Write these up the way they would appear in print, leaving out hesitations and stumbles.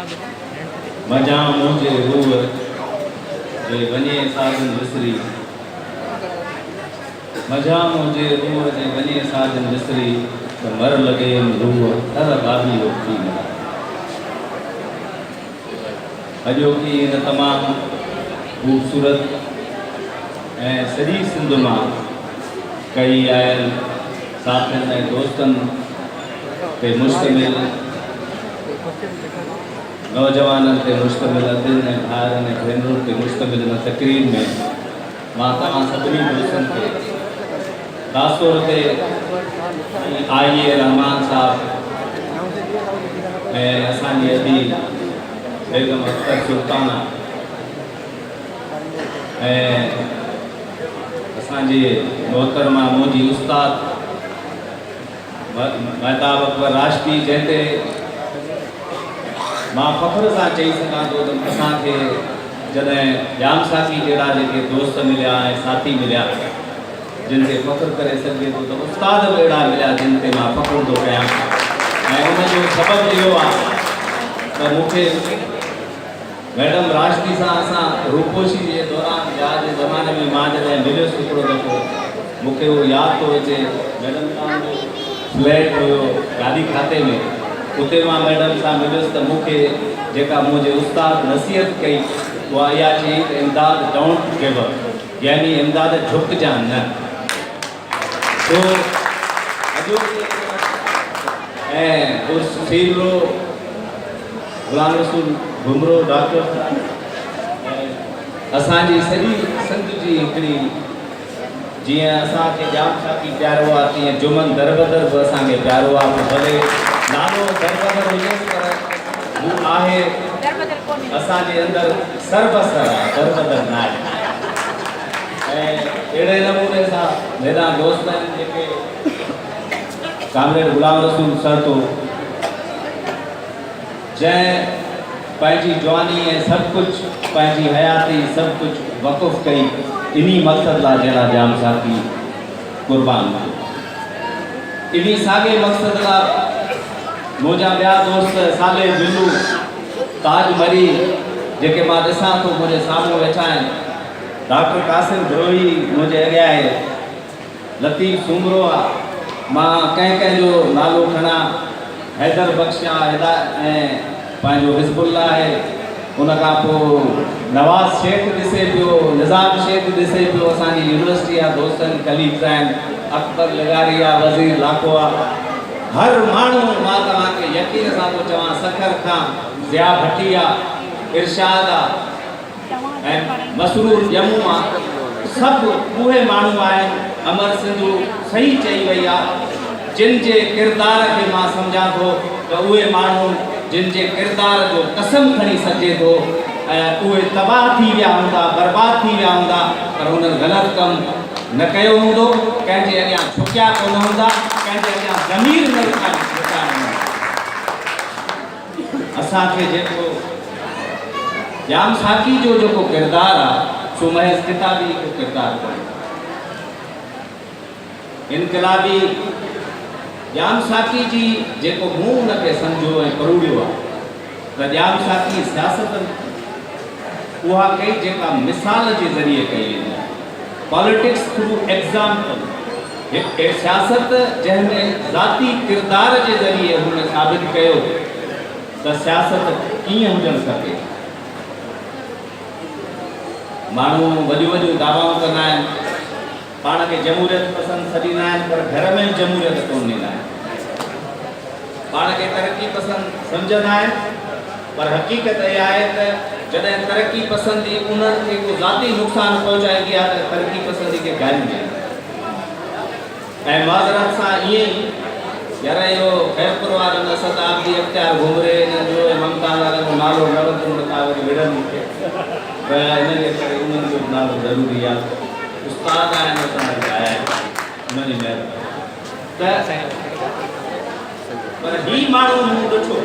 मजा मुझे रूह जे वने साजन विसरी मजा मुझे रूह जे वने साजन विसरी तो मर लगे रूह हर गादी होती अजो की इन तमाम खूबसूरत सॼी सिंध मां कई आयल साथियुनि ऐं दोस्तनि ते मुश्तमिल नौजवाननि ते मुश्तमिल दिलि ऐं भाउरनि ऐं भेनरुनि ते मुश्तमिल इन तक़रीर में मां तव्हां सभिनी दोस्तनि खे ख़ासि तौर ते आई रहमान साहब ऐं असांजी अदी बेगम अख्तर सुल्ताना ऐं असांजे मोहतरमा मुंहिंजी उस्ताद महताब अकबर राशदी जंहिंते मां फ़ख्र सां चई सघां थो त असांखे जॾहिं जाम साथी जहिड़ा जेके दोस्त मिलिया ऐं साथी मिलिया जिन ते फ़ख्र करे सघे थो त उस्ताद बि अहिड़ा मिलिया जिन ते मां फ़ख्र थो कयां ऐं उनजो सबबु इहो आहे त मूंखे मैडम राशदी सां असां रूपोशी जे दौरान या जे ज़माने में मां जॾहिं मिलियुसि हिकिड़ो दफ़ो मूंखे उहो यादि थो अचे मैडम तव्हांजो फ्लैट हुयो गाॾी खाते में उते मां मैडम सां मिलियुसि त मूंखे जेका मुंहिंजे उस्ताद नसीहत कई उहा इहा चई त इमदाद डोंट गिव अप यानी इमदाद झुकजां न तो अॼु ऐं उस सीरो गुलाम रसूल घुमरो डॉक्टर असांजी सॼी संत जी हिकिड़ी जीअं असांखे जाम साथी प्यारो आहे तीअं जुमन दरबदर बि असांखे प्यारो आहे भले नालो दरबदर हुजेसि पर हू आहे असांजे अंदरि सरबसर आहे दरबदर न आहे ऐं अहिड़े नमूने सां मेरा दोस्त आहिनि जेके कामरेड गुलाम रसूल सर तो जंहिं पंहिंजी जवानी ऐं सभु कुझु पंहिंजी हयाती सभु कुझु वक़ुफ़ कई इन्ही मक़सद लाइ जहिड़ा जाम साथी क़ुर्बान थियो इन्ही साॻे मक़सद लाइ मुंहिंजा ॿिया दोस्त साले बिल्लू ताज मरी जेके मां ॾिसां थो मुंहिंजे साम्हूं वेठा आहिनि डॉक्टर कासिम ध्रोही मुंहिंजे अॻियां आहे लतीफ़ सुमरो आहे मां कंहिंजो नालो खणा हैदर बख्शा ऐं पंहिंजो हिज़बुल्ला आहे उन खां पोइ नवाज़ शेख ॾिसे पियो निज़ाम शेख ॾिसे पियो असांजी यूनिवर्सिटी आहे दोस्तनि कलीग्स आहिनि अकबर लगारी आहे वज़ीर लाखो आहे हर माण्हू मां तव्हांखे यकीन सां थो चवां सखर खां ज़िया भटिया इरशाद आहे ऐं मसरूर ॼमू आहे सभु उहे माण्हू आहिनि अमर सिंधू सही चई वई आहे जिन जे किरदार खे मां सम्झां थो त उहे माण्हू जिन जे किरदार जो कसम खणी सघिजे थो ऐं उहे तबाह थी विया हूंदा बर्बाद थी विया हूंदा पर हुननि ग़लति कमु न कयो हूंदो कंहिंजे अॻियां झुकिया कोन हूंदा कंहिंजे अॻियां ज़मीर न रुकाया हूंदा असांखे जेको जाम साथी जो जेको किरदारु आहे सो महज़ किताबी हिकु किरदारु कोन्हे इनकलाबी जाम साथी जी जेको मूं हुनखे सम्झो ऐं परूड़ियो आहे त जाम साथी सियासत उहा कई जेका मिसाल जे ज़रिए कई वेंदी आहे पॉलिटिक्स थ्रू एग्ज़ाम्पल हिकु सियासत जंहिंमें ज़ाती किरदार जे ज़रिए हुन साबित कयो त सियासत कीअं हुजणु खपे माण्हू वॾियूं वॾियूं दावाऊं कंदा आहिनि पाण खे जमहूरियत पसंदि सॾींदा आहिनि पर घर में जमहूरियत कोन ॾींदा आहिनि पाण खे तरक़ी पसंदि सम्झंदा आहिनि पर हक़ीक़त इहा आहे त जॾहिं तरक़ी पसंदी उन्हनि खे को ज़ाती नुक़सानु पहुचाईंदी आहे त तरक़ी पसंदी खे गाईंदी आहे ऐं माज़रत सां ईअं ई यार इहो ख़ैरपुर वारनि शताब्दी अख़्तियार घुमरे हिननि जो ममता वारनि जो नालो न वठूं नथा वरी विढ़नि मूंखे त हिन जे करे उन्हनि जो नालो ज़रूरी आहे उस्ताद आहिनि असांजा आया आहिनि उन्हनि जी महिरबानी पर ही माण्हू मूं ॾिठो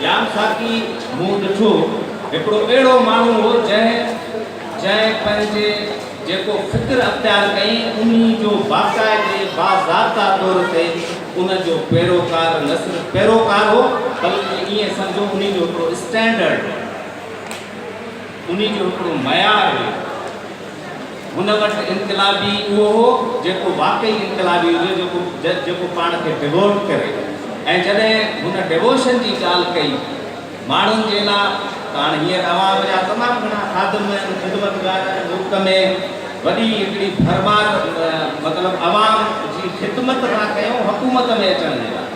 जाम साथी मूं ॾिठो हिकिड़ो अहिड़ो माण्हू हो जंहिं पंहिंजे जेको फ़िक्र अख़्तियार कई उन्ही जो बाक़ाइदे बाज़ाब्ता तौर ते उन जो पैरोकार न सिर्फ़ु पैरोकार हो बल्कि ईअं सम्झो उन जो हिकिड़ो स्टैंडर्ड उन जो हिकिड़ो मयार हो हुन वटि इनकलाबी उहो हो जेको वाकई इनकलाबी हुजे जेको पाण खे डिवोट करे ऐं जॾहिं हुन डिवोशन जी ॻाल्हि कई माण्हुनि जे लाइ त हाणे हींअर अवाम जा तमामु घणा खादम आहिनि ख़िदमतगार मुल्क में वॾी हिकिड़ी भरमार मतिलबु अवाम जी ख़िदमत था कयूं हुकूमत में अचण जे लाइ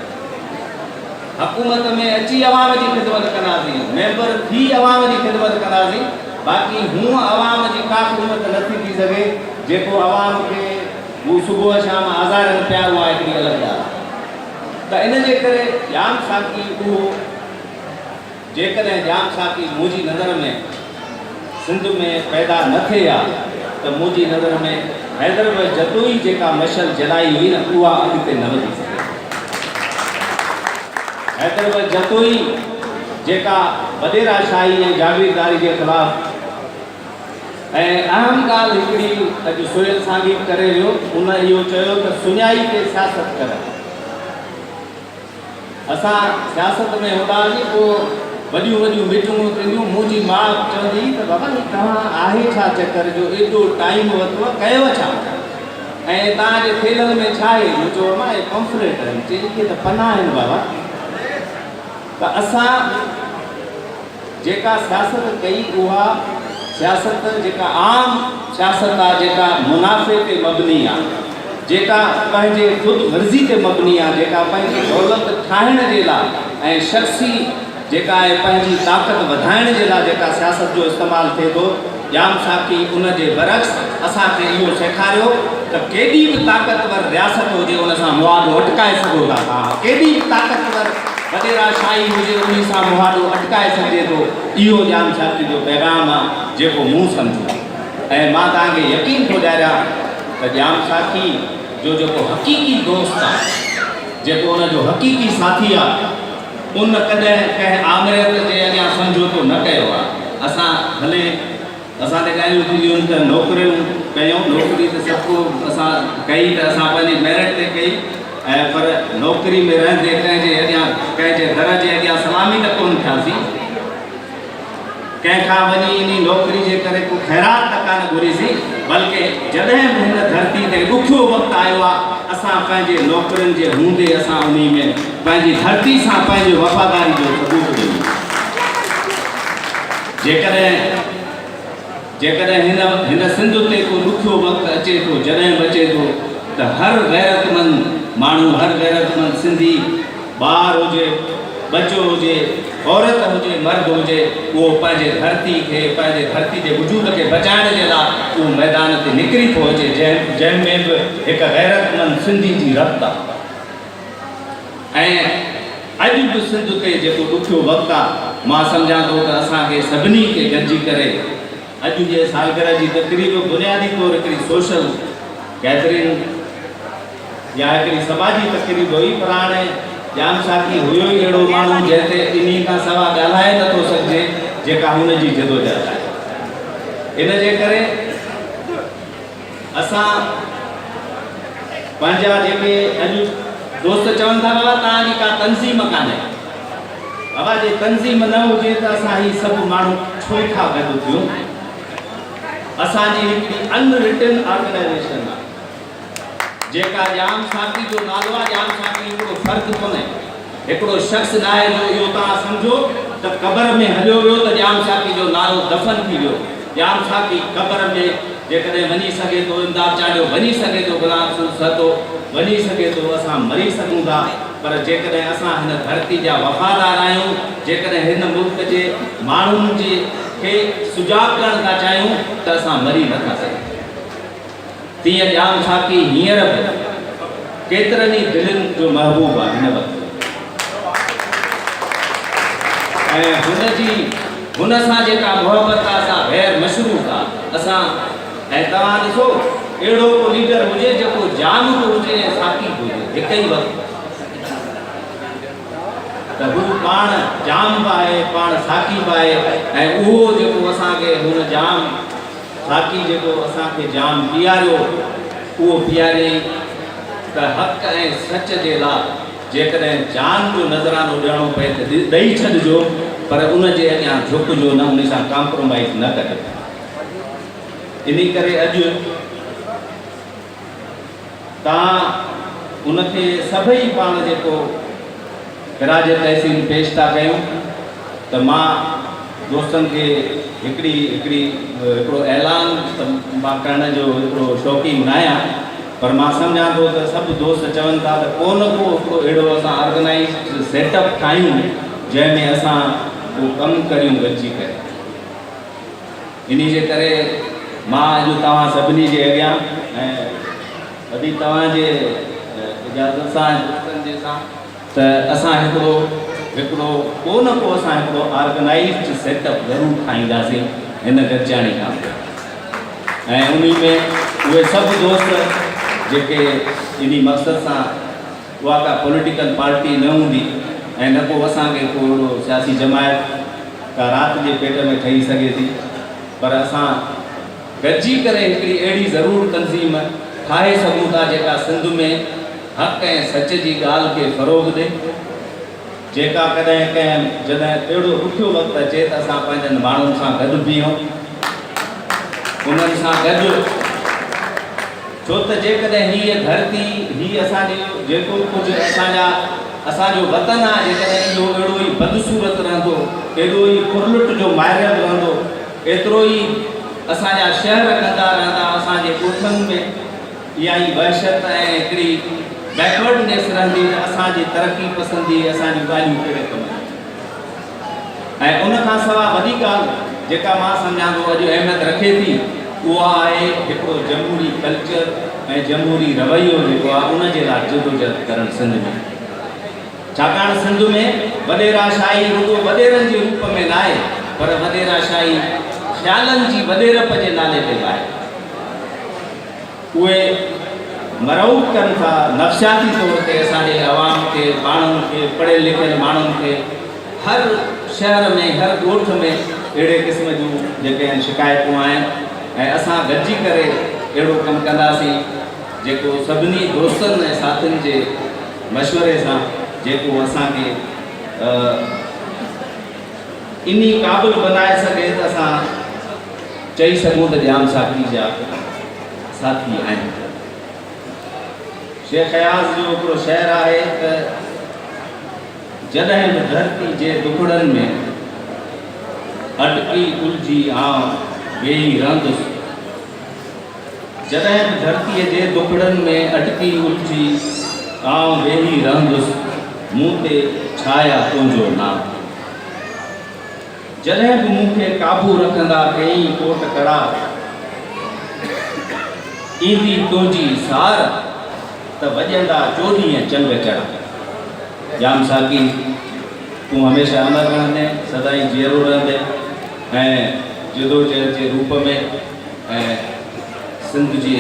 हुकूमत में अची अवाम जी ख़िदमत कंदासीं मेंबर थी अवाम जी ख़िदमत कंदासीं बाक़ी हूअं अवाम जी का ख़िदमत नथी थी सघे जेको अवाम खे हू सुबुह शाम आज़ारनि पिया उहा हिकिड़ी अलॻि ॻाल्हि त इन जे करे जाम साकी उहो जेकॾहिं जाम साकी मुंहिंजी नज़र में सिंध में पैदा न थिए हा त मुंहिंजी नज़र में हैदर जदोई जेका मशल जलाई हुई न उहा अॻिते न वधी सघे हैदर जदोई जेका वॾेराशाही ऐं जागीरदारी जे ख़िलाफ़ ऐं अहम ॻाल्हि हिकिड़ी अॼु सुहेल सांगी करे वियो उन इहो चयो त सुञाई ते सियासत कर असां सियासत में हूंदासीं पोइ वॾियूं वॾियूं मीटिंगूं थींदियूं मुंहिंजी माउ चवंदी त बाबा तव्हां आहे छा चकर जो एॾो टाइम वरितो कयो छा ऐं तव्हांजे थेलनि में छा आहे मूं चयो मां हे पम्फलेट आहिनि चई इहे त पना आहिनि बाबा त असां जेका सियासत कई उहा सियासत जेका आम सियासत आहे जेका मुनाफ़े ते मबनी आहे जेका पंहिंजे ख़ुदि गर्ज़ी ते मबनी आहे जेका पंहिंजी दौलत ठाहिण जे लाइ ऐं शख़्सी जेका आहे पंहिंजी ताक़त वधाइण जे लाइ जेका सियासत जो इस्तेमालु थिए थो जाम साकी उन जे बरक्स असांखे इहो सेखारियो त केॾी बि ताक़तवर रियासत हुजे उन सां मुआदो अटकाए सघो था तव्हां केॾी बि ताक़तवर वॾेराशाही हुजे उन सां मुआदो अटकाए सघिजे थो इहो जाम साकी जो पैगाम आहे जेको मूं सम्झो ऐं मां तव्हांखे यकीन थो ॾियारियां त जाम साकी जो जेको हक़ीक़ी दोस्त आहे जेको उनजो हक़ीक़ी साथी आहे उन कॾहिं कंहिं आमरियत जे अॻियां समझोतो न कयो आहे असां भले असां ते ॻाल्हियूं थींदियूं त नौकरियूं कयूं नौकिरी त सभु असां कई त असां पंहिंजी मेरिट ते कई ऐं पर नौकिरी में रहंदे कंहिंजे अॻियां कंहिंजे घर जे अॻियां सलामी त कोन थियासीं कंहिंखां वञी इन नौकिरी जे करे को ख़ैरात त कान घुरीसीं बल्कि जॾहिं बि हिन धरती ते ॾुखियो वक़्तु आयो आहे असां पंहिंजे नौकरियुनि जे हूंदे असां उन में पंहिंजी धरती सां पंहिंजी वफ़ादारी जो सबूत ॾिनो जेकॾहिं हिन सिंध ते को ॾुखियो वक़्तु अचे थो जॾहिं बि अचे थो त हर गैरतमंद माण्हू हर गैरतमंद सिंधी ॿार हुजे बच्चो हुजे औरत हुजे मर्द हुजे उहो पंहिंजे धरती खे पंहिंजे धरती जे वजूद खे बचाइण जे लाइ उहो मैदान ते निकिरी थो अचे जंहिंमें बि हिकु गैरतमंद सिंधी जी रफ़्त आहे ऐं अॼु बि सिंध ते जेको ॾुखियो वक़्तु आहे मां सम्झां थो त असांखे सभिनी खे गॾिजी करे अॼु जे सालगिरह जी तक़रीब बुनियादी तौरु हिकिड़ी सोशल गैदरिंग या हिकिड़ी समाजी तक़रीब हुई पर हाणे जाम साकी हुयो ई अहिड़ो माण्हू जंहिं ते इन खां सवाइ ॻाल्हाए नथो सघिजे जेका हुनजी जदोजहद आहे इन जे करे असां पंहिंजा जेके अॼु दोस्त चवनि था बाबा तव्हांजी का तंज़ीम कान्हे बाबा जे तंज़ीम न हुजे त असां ही सभु माण्हू छो था गॾु थियूं असांजी हिकिड़ी अनरिटन ऑर्गेनाइज़ेशन आहे जेका जाम साकी जो नालो आहे जाम साकी हिकिड़ो फ़र्क़ु कोन्हे हिकिड़ो शख़्स न आहे जो इहो तव्हां सम्झो त क़बर में हलियो वियो त जाम साकी जो नालो दफ़न थी वियो जाम साकी क़बर में जेकॾहिं वञी सघे थो इमदाद चाढ़ियो वञी सघे थो गुलाम सतो वञी सघे थो असां मरी सघूं था पर जेकॾहिं असां हिन धरती जा वफ़ादार आहियूं जेकॾहिं हिन मुल्क जे माण्हुनि जे खे सुजाॻ करणु था चाहियूं त असां मरी नथा सघूं तीअं जाम साकी हींअर बि केतिरनि ई दिलनि जो महबूब आहे हिन वक़्तु ऐं हुन सां जेका मुहबत आहे असां गैर मशरूत आहे असां ऐं तव्हां ॾिसो अहिड़ो को लीडर हुजे जेको जाम बि हुजे ऐं साकी बि हुजे हिकु ई वक़्तु त हू पाण जाम बि आहे पाण साकी बि आहे ऐं उहो जेको असांखे हुन जाम साकी जेको असांखे जाम पीआरियो उहो पीआरे त हक़ ऐं सच जे लाइ जेकॾहिं जान जो नज़रानो ॾियणो पए त ॾेई छॾिजो, पर उन जे अॻियां झुकिजो न, उन सां कॉम्प्रोमाइज़ न करियो। इन करे अॼु तव्हां उनखे सभई पाण जेको ख़िराज तहसील पेश था कयूं, त मां दोस्तनि खे हिकिड़ो ऐलान त मां करण जो हिकिड़ो शौक़ीन न आहियां, पर मां सम्झां थो त सभु दोस्त चवनि था त को न को हिकिड़ो अहिड़ो असां ऑर्गेनाइज़ सेटअप ठाहियूं जंहिंमें असां उहो कमु करियूं गॾिजी करे। इन जे करे मां अॼु तव्हां सभिनी जे अॻियां ऐं वरी तव्हांजे इजाज़त सां दोस्तनि जे सां त असां हिकिड़ो को न को असां हिकिड़ो ऑर्गेनाइज़्ड सेटअप ज़रूरु ठाहींदासीं हिन गॾिजाणी खां, ऐं उन में उहे सभु दोस्त जेके इन मक़सद सां उहा का पॉलिटिकल पार्टी न हूंदी ऐं न को असांखे को सियासी जमायत का राति जे पेट में ठही सघे थी, पर असां गॾिजी करे हिकिड़ी अहिड़ी ज़रूरु तंज़ीम ठाहे सघूं था जेका सिंध में हक़ ऐं सच जी ॻाल्हि खे फ़रोग़ ॾे, जेका कॾहिं कंहिं जॾहिं अहिड़ो ॾुखियो वक़्तु अचे त असां पंहिंजनि माण्हुनि सां गॾु बीहूं, उन्हनि सां गॾु, छो त जेकॾहिं हीअ धरती हीअ असांजी जेको कुझु असांजो वतन आहे, जेकॾहिं इहो अहिड़ो ई बदसूरत रहंदो, एॾो ई खुरलुट जो मारियल रहंदो, एतिरो ई असांजा शहर कंदा रहंदा, असांजे ॻोठनि में इहा ई वहशत ऐं हिकिड़ी बैकवर्डनेस रहंदी, असांजी तरक़ी पसंदी, असांजी ॻाल्हियूं कहिड़े कम, ऐं उन खां सवाइ वॾी ॻाल्हि जेका मां सम्झां थो अॼु अहमियत रखे थी, उहा आहे हिकिड़ो जमहूरी कल्चर ऐं जमहूरी रवैयो जेको आहे उन जे लाइ जदोजहद करणु सिंध में। छाकाणि सिंध में वॾेराशाही रुॻो वॾेरनि जे रूप में न आहे, पर वॾेराशाही ख़्यालनि जी वॾेरप जे नाले ते आहे। उहे मरऊट कनि था नफ़्सियाती तौर ते असांजे अवाम खे, माण्हुनि खे, पढ़ियल लिखियल माण्हुनि खे, हर शहर में हर ॻोठ में अहिड़े क़िस्म जूं जेके आहिनि शिकायतूं आहिनि, ऐं असां गॾिजी करे अहिड़ो कमु कंदासीं जेको सभिनी दोस्तनि ऐं साथियुनि जे मशवरे सां जेको असांखे इन क़ाबिल बनाए सघे त असां चई सघूं त जाम साथी जा साथी आहिनि। शेख अयाज़ जो हिकिड़ो शेर आहे त जॾहिं बि धरती जे दुखड़नि में अटकी उलझी आऊं वेही रहंदुसि, जॾहिं बि धरतीअ जे दुखड़नि में अटकी उलझी आऊं वेही रहंदुसि, मूं ते छाया तुंहिंजो नाम, जॾहिं बि मूंखे काबू रखंदा कई कोट कड़ा, ईंदी तुंहिंजी सार त वॼंदा 14 चंग चढ़ा। जाम साकी तूं हमेशह अमर रहंदे, सदाई जीअरो रहंदे ऐं जदोजहद जे रूप में ऐं सिंध जी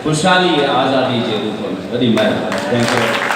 ख़ुशहाली आज़ादी जे रूप में। वॾी महिरबानी। Thank U.